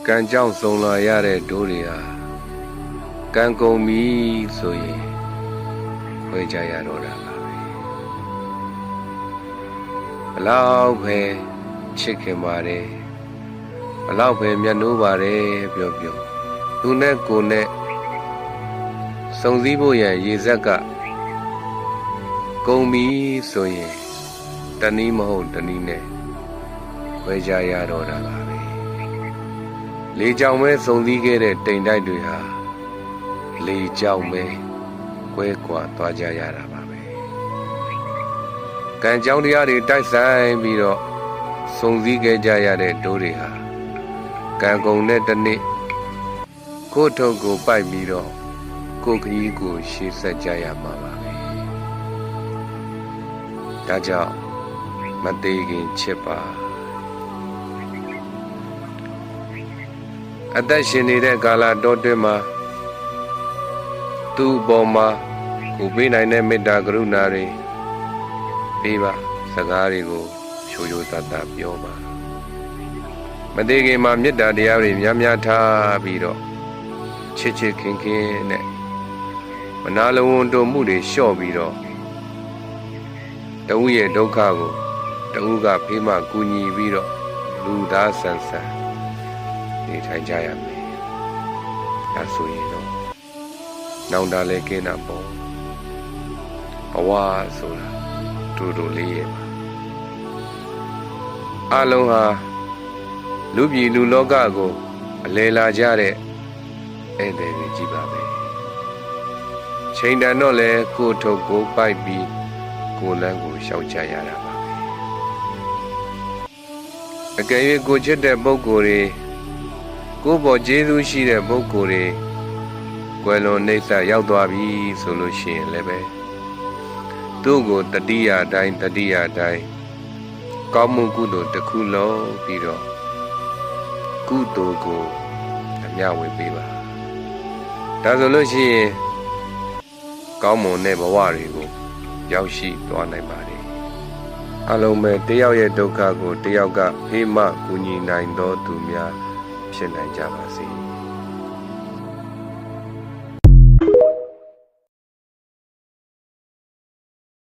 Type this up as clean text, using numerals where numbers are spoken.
ကန်ကြောင့်ဆုံးလာရတဲ့ဒိုးတွေဟာကံကုန်ပြီဆိုရင်ခွဲကြရတော့တာပါပဲဘလောက်ပဲချစ်ခင်ပါတယ်ဘလောက်ပဲမျက်နှိုးပါတယ်ပြောသူနဲ့ကိုယ်နဲ့စုံစည်းဖို့ရန်ရေဆက်ကကုန်ပြီဆိုရင်တနည်းမဟုတ်တနည်းနဲ့ခွဲကြရတော့တာပါပဲလေကြောင်ပဲစုံစည်းခဲ့တဲ့တိမ်တိုက်တွေဟာလေကြောင်ပဲကွဲကွာသွားကြရတာပါပဲကံကြောင်းတရားတွေတိုက်ဆိုင်ပြီးတော့စုံစည်းခဲ့ကြရတဲ့ဒိုးတွေဟာကံကုန်တဲ့တစ်နေ့ကိုယ်ထုတ်ကိုပိုက်ပြီးတော့ကိုယ်ခရီးကိုရှေ့ဆက်ကြရမှာပါပဲဒါကြောင့်မသေးခင်ချစ်ပါအသက်ရှင်နေတဲ့ကာလတောတွင်းမှာသူ့ပေါ်မှာကိုပေးနိုင်တဲ့မေတ္တာကရုဏာတွေပေးပါစကားတွေကိုချိုးချိုးသားသားပြောပါမသေးခင်မှာမေတ္တာတရားတွေများများထားပြီးတော့ချစ်ချစ်ခင်ခင်နဲ့မနာလိုဝန်တိုမှုတွေလျှော့ပြီးတော့တဦးရဲ့ဒုက္ခကိုတဦးကဖေးမှကူညီပြီးတော့လူသားဆန်ဆန်နေထိုင်ကြရမယ်။ဒါဆိုရင်တော့နောင်တလည်းကင်းတာပေါ့ဘဝဆိုတာတူတူလေးရဲ့ပါအလုံးဟာလူပြည်လူလောကကိုအလယ်လာကြတဲ့ဧည့်သည်တွေကြီးပါပဲချိန်တန်တော့လဲကိုယ်ထုတ်ကိုပိုက်ပြီးကိုယ်လန်းကိုရှောက်ကြရတာပါပဲအကယ်၍ကိုချစ်တဲ့ပုဂ္ဂိုလ်တွေကိုယ်ပေါ်ကျေးဇူးရှိတဲ့ပုဂ္ဂိုလ်တွေကွယ်လွန်နှိမ့်ဆက်ရောက်သွားပြီဆိုလို့ရှိရင်လည်းပဲသူ့ကိုတတိယတိုင်းကောင်းမှုကုသိုလ်တစ်ခုလုံးပြီးတော့ကုသိုလ်ကိုအမျှဝေပေးပါဒါဆိုလို့ရှိရင်ကောင်းမွန်တဲ့ဘဝတွေကိုရောက်ရှိသွားနိုင်ပါတယ်အလုံးမဲ့တယောက်ရဲ့ဒုက္ခကိုတယောက်ကဖေးမှကူညီနိုင်သောသူများဖြစ်နိုင်ကြပါစေ